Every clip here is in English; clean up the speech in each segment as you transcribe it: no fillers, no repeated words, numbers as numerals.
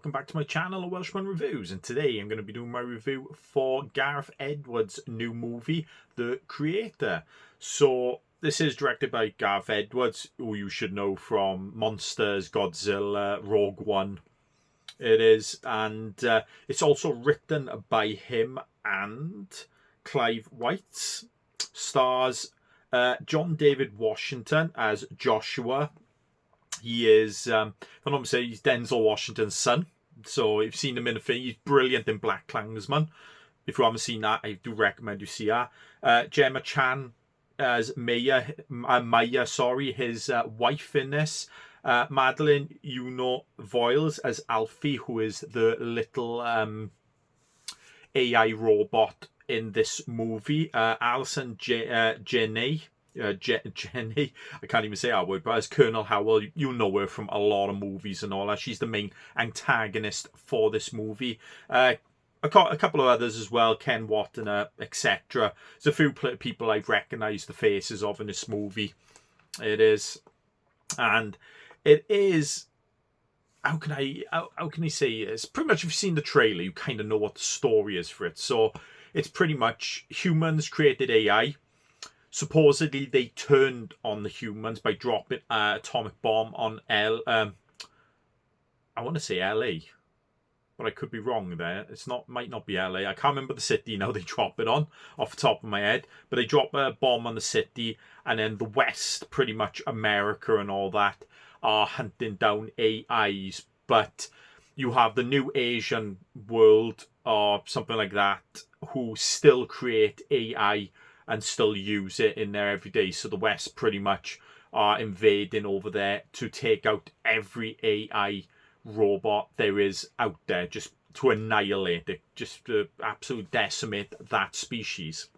welcome back to my channel of Welshman Reviews, and today I'm going to be doing my review for Gareth Edwards' new movie, The Creator. So this is directed by Gareth Edwards, who you should know from Monsters, Godzilla, Rogue One. It is, and it's also written by him and Clive White. Stars John David Washington as Joshua. He is, if I'm not mistaken, he's Denzel Washington's son. So if you've seen him in a film, he's brilliant in Black Klansman. If you haven't seen that, I do recommend you see that. Gemma Chan as Maya, his wife in this. Madeline Voiles as Alfie, who is the little AI robot in this movie. Alison Janney. Jenny, I can't even say that word, but as Colonel Howell, you know her from a lot of movies and all that. She's the main antagonist for this movie. A couple of others as well, Ken Watanabe, etc. There's a few people I've recognised the faces of in this movie. It is, and it is. How can I say it's pretty much, if you've seen the trailer, you kind of know what the story is for it. So it's pretty much humans created AI. Supposedly, they turned on the humans by dropping an atomic bomb on I want to say LA, but I could be wrong there. Might not be LA. I can't remember the city now they drop it on off the top of my head. But they drop a bomb on the city, and then the West, pretty much America and all that, are hunting down AIs. But you have the new Asian world or something like that who still create AI and still use it in there every day. So the West pretty much are invading over there to take out every AI robot there is out there, just to annihilate it, just to absolutely decimate that species.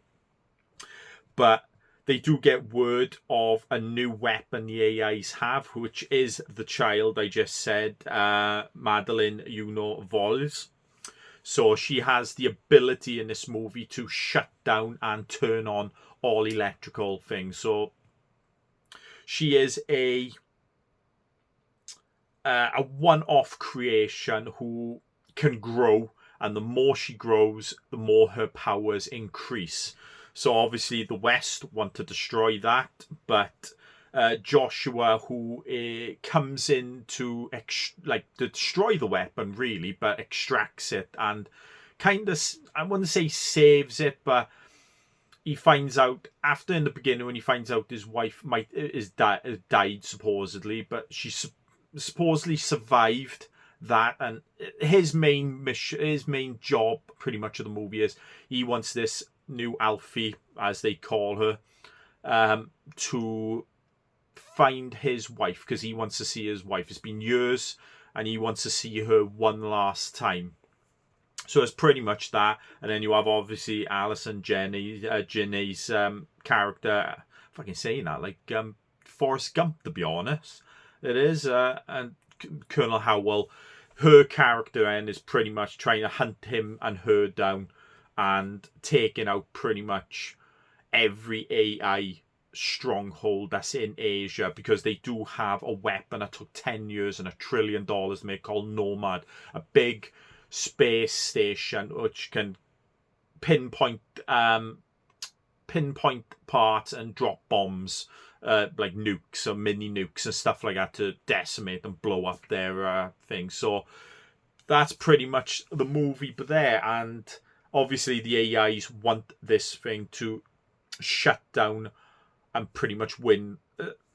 But they do get word of a new weapon the AIs have, which is the child I just said, Madeline Voiles. So she has the ability in this movie to shut down and turn on all electrical things. So she is a one-off creation who can grow, and the more she grows, the more her powers increase. So obviously the West want to destroy that, but Joshua, who comes in to destroy the weapon, really, but extracts it and kind of, I wouldn't say saves it, but he finds out after, in the beginning, when he finds out his wife died supposedly, but she supposedly survived that, and his main mission, his main job, pretty much of the movie, is he wants this new Alfie, as they call her, to find his wife, because he wants to see his wife. It's been years and he wants to see her one last time. So it's pretty much that. And then you have obviously Alison Janney's character, if I can say that, like Forrest Gump, to be honest. It is, and Colonel Howell, her character and is pretty much trying to hunt him and her down and taking out pretty much every AI stronghold that's in Asia, because they do have a weapon that took 10 years and $1 trillion to make, called Nomad, a big space station which can pinpoint parts and drop bombs, like nukes or mini nukes and stuff like that, to decimate and blow up their things. So that's pretty much the movie there, and obviously the AIs want this thing to shut down and pretty much win,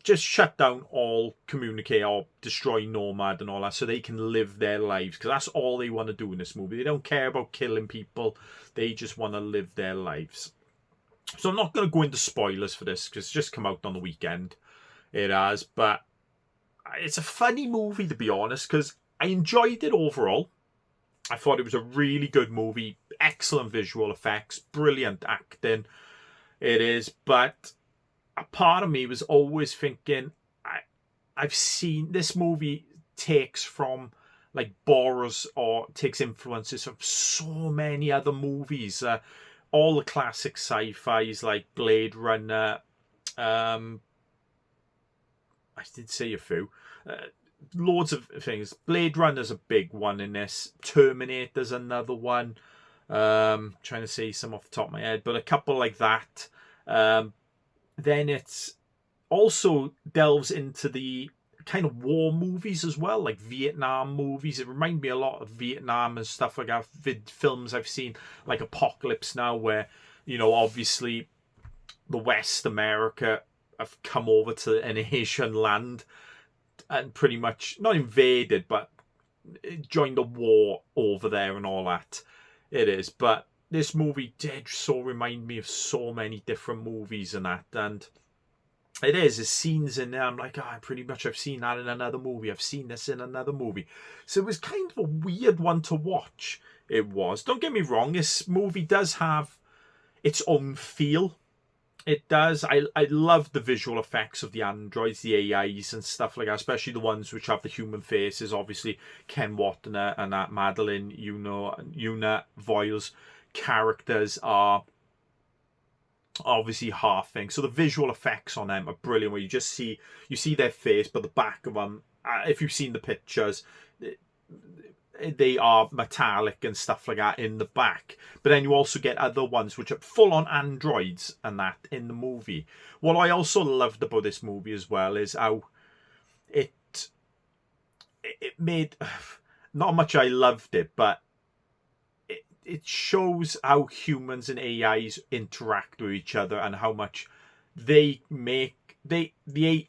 just shut down all communicate or destroy Nomad and all that, so they can live their lives, because that's all they want to do in this movie. They don't care about killing people, they just want to live their lives. So I'm not going to go into spoilers for this, because it's just come out on the weekend. It has, but it's a funny movie, to be honest, because I enjoyed it overall. I thought it was a really good movie, excellent visual effects, brilliant acting. It is, but a part of me was always thinking, I've seen this movie takes from, like, borrows or takes influences from so many other movies. All the classic sci-fis like Blade Runner. I did say a few. loads of things. Blade Runner's a big one in this. Terminator's another one. Trying to say some off the top of my head, but a couple like that. Then it's also delves into the kind of war movies as well, like Vietnam movies. It reminds me a lot of Vietnam and stuff like that. Films I've seen, like Apocalypse Now, where, you know, obviously the West America have come over to an Asian land and pretty much not invaded, but joined a war over there and all that. It is, but this movie did so remind me of so many different movies and that, and it is. There's scenes in there. I'm like, oh, pretty much I've seen that in another movie. I've seen this in another movie. So it was kind of a weird one to watch. It was. Don't get me wrong. This movie does have its own feel. It does. I love the visual effects of the androids, the AIs and stuff like that, especially the ones which have the human faces. Obviously, Ken Watner and that Madeline, Una Voiles characters are obviously half thing. So the visual effects on them are brilliant, where you see their face, but the back of them, if you've seen the pictures, they are metallic and stuff like that in the back. But then you also get other ones which are full on androids and that in the movie. What I also loved about this movie as well is how it made, not much I loved it, but it shows how humans and AIs interact with each other and how much they make the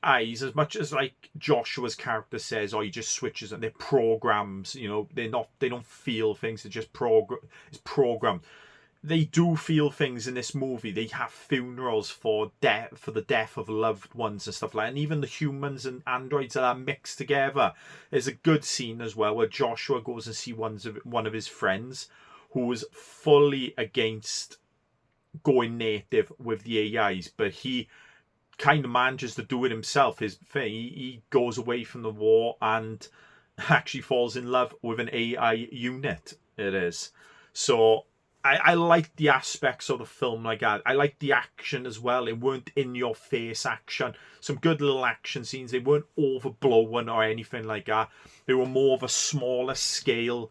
AIs, as much as like Joshua's character says, oh, he just switches and they're programs, you know, they don't feel things, they're just it's programmed. They do feel things in this movie. They have funerals for the death of loved ones and stuff like that. And even the humans and androids that are mixed together. There's a good scene as well where Joshua goes and see one of his friends who was fully against going native with the AIs, but he kind of manages to do it himself. His thing, he goes away from the war and actually falls in love with an AI unit. It is. So I like the aspects of the film like that. I like the action as well. It weren't in your face action. Some good little action scenes. They weren't overblown or anything like that. They were more of a smaller scale,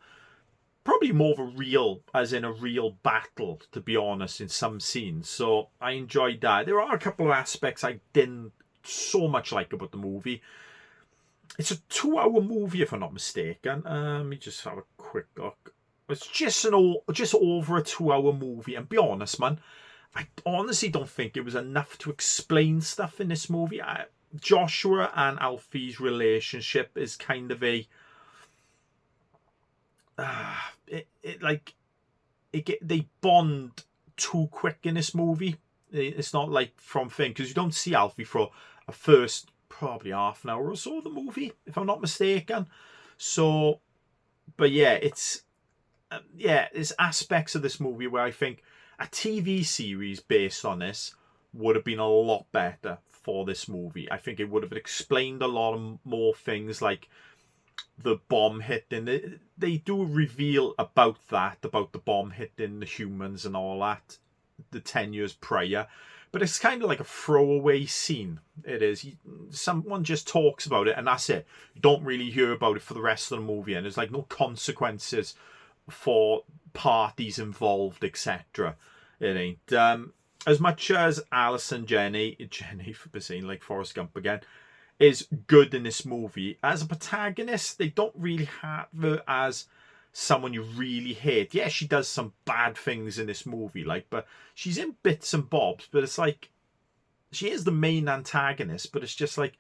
probably more of a real, as in a real battle, to be honest, in some scenes. So I enjoyed that. There are a couple of aspects I didn't so much like about the movie. It's a 2-hour movie, if I'm not mistaken. Let me just have a quick look. It's just over a 2-hour movie. And be honest, man, I honestly don't think it was enough to explain stuff in this movie. Joshua and Alfie's relationship is kind of a they bond too quick in this movie. It's not like from thing, because you don't see Alfie for a first probably half an hour or so of the movie, if I'm not mistaken. So, but yeah, there's aspects of this movie where I think a TV series based on this would have been a lot better for this movie. I think it would have explained a lot of more things, like the bomb hitting. They do reveal about the bomb hitting the humans and all that, the 10 years prior. But it's kind of like a throwaway scene. It is. Someone just talks about it and that's it. You don't really hear about it for the rest of the movie, and there's like no consequences for parties involved, etc. It ain't. As much as Alison Jenny for saying like Forrest Gump again, is good in this movie, as a protagonist, they don't really have her as someone you really hate. Yeah, she does some bad things in this movie, like, but she's in bits and bobs, but it's like, she is the main antagonist, but it's just like,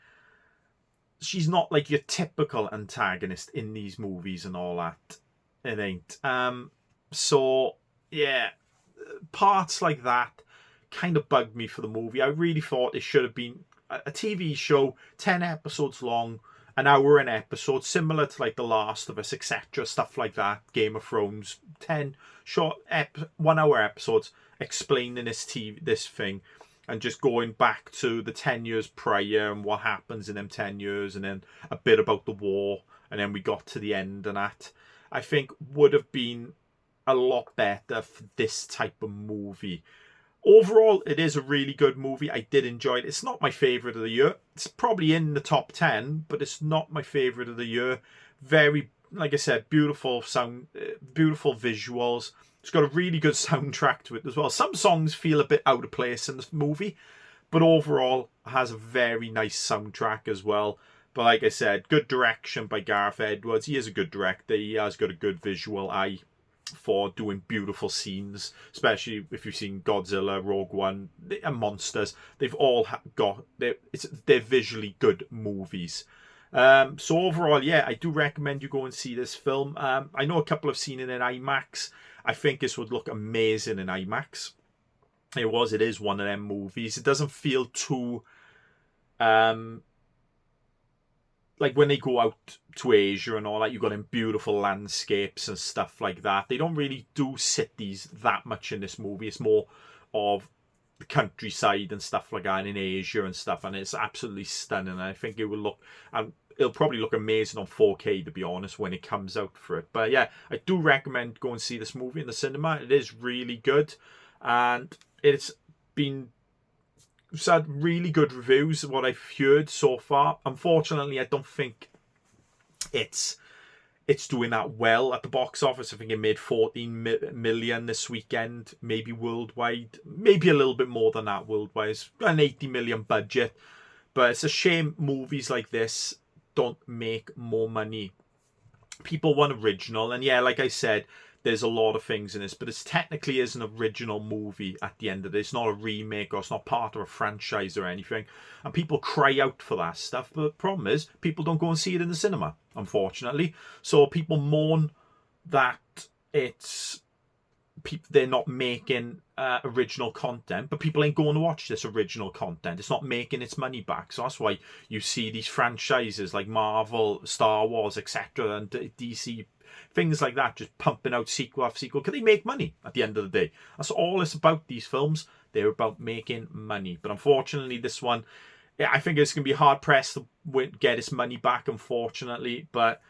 she's not like your typical antagonist in these movies and all that. It ain't. So, yeah, parts like that kind of bugged me for the movie. I really thought it should have been a TV show, 10 episodes long, an hour an episode, similar to like The Last of Us, etc., stuff like that, Game of Thrones, 10 short 1 hour episodes explaining this thing, and just going back to the 10 years prior and what happens in them 10 years, and then a bit about the war, and then we got to the end, and that I think would have been a lot better for this type of movie. Overall, it is a really good movie. I did enjoy it. It's not my favourite of the year. It's probably in the top 10, but it's not my favourite of the year. Very, like I said, beautiful sound, beautiful visuals. It's got a really good soundtrack to it as well. Some songs feel a bit out of place in the movie, but overall has a very nice soundtrack as well. But like I said, good direction by Gareth Edwards. He is a good director. He has got a good visual eye for doing beautiful scenes, especially if you've seen Godzilla, Rogue One, and Monsters. They've all they're visually good movies. So overall, yeah, I do recommend you go and see this film. I know a couple have seen it in IMAX. I think this would look amazing in IMAX. It is one of them movies. It doesn't feel too like when they go out to Asia and all that, you've got them beautiful landscapes and stuff like that. They don't really do cities that much in this movie. It's more of the countryside and stuff like that in Asia and stuff, and it's absolutely stunning. And I think it will look, and it'll probably look amazing on 4K, to be honest, when it comes out for it. But yeah, I do recommend go and see this movie in the cinema. It is really good, and it's had really good reviews, what I've heard so far. Unfortunately, I don't think it's doing that well at the box office. I think it made 14 million this weekend, maybe worldwide, maybe a little bit more than that worldwide. It's an 80 million budget, but it's a shame movies like this don't make more money. People want original, and yeah, like I said, there's a lot of things in this, but it's technically is an original movie at the end of it. It's not a remake, or it's not part of a franchise or anything. And people cry out for that stuff. But the problem is, people don't go and see it in the cinema, unfortunately. So people mourn that they're not making original content, but people ain't going to watch this original content. It's not making its money back. So that's why you see these franchises like Marvel, Star Wars, etc., and DC, things like that, just pumping out sequel after sequel, because they make money at the end of the day. That's all it's about, these films. They're about making money. But unfortunately, this one, yeah, I think it's going to be hard pressed to get its money back, unfortunately. But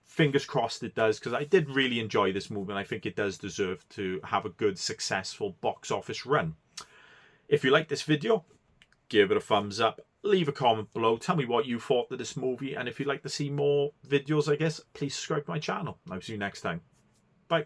fingers crossed it does, because I did really enjoy this movie, and I think it does deserve to have a good, successful box office run. If you like this video, give it a thumbs up. Leave a comment below. Tell me what you thought of this movie. And if you'd like to see more videos, I guess, please subscribe to my channel. I'll see you next time. Bye.